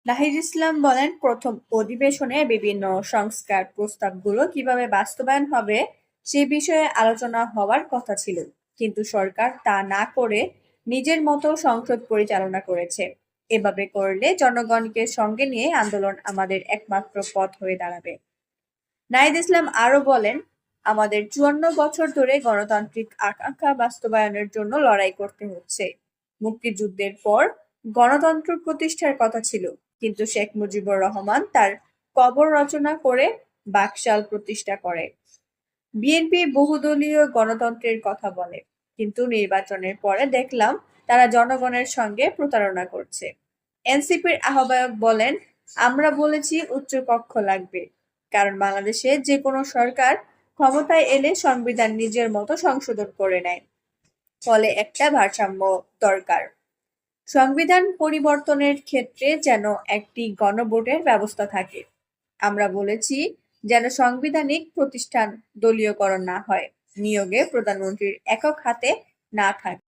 নাহিদ ইসলাম বলেন, প্রথম অধিবেশনে বিভিন্ন সংস্কার প্রস্তাবগুলো কিভাবে বাস্তবায়ন হবে সে বিষয়ে আলোচনা হওয়ার কথা ছিল, কিন্তু সরকার তা না করে নিজের মতো সংসদ পরিচালনা করেছে। এভাবে করলে জনগণকে সঙ্গে নিয়ে আন্দোলন আমাদের একমাত্র পথ হয়ে দাঁড়াবে। নাহিদ ইসলাম আরো বলেন, আমাদের 54 বছর ধরে গণতান্ত্রিক আকাঙ্ক্ষা বাস্তবায়নের জন্য লড়াই করতে হচ্ছে। মুক্তিযুদ্ধের পর গণতন্ত্র প্রতিষ্ঠার কথা ছিল, কিন্তু শেখ মুজিবুর রহমান তার কবর রচনা করে বাকশাল প্রতিষ্ঠা করে। বিএনপি বহুদলীয় গণতন্ত্রের কথা বলে, কিন্তু নির্বাচনের পরে দেখলাম তারা জনগণের সঙ্গে প্রতারণা করছে। এনসিপির আহ্বায়ক বলেন, আমরা বলেছি উচ্চকক্ষ লাগবে, কারণ বাংলাদেশে যে কোনো সরকার ক্ষমতায় এলে সংবিধান নিজের মতো সংশোধন করে নেয়, ফলে একটা ভারসাম্য দরকার। সংবিধান পরিবর্তনের ক্ষেত্রে যেন একটি গণভোটের ব্যবস্থা থাকে। আমরা বলেছি যেন সাংবিধানিক প্রতিষ্ঠান দলীয়করণ না হয়, নিয়োগে প্রধানমন্ত্রীর একক হাতে না থাকে।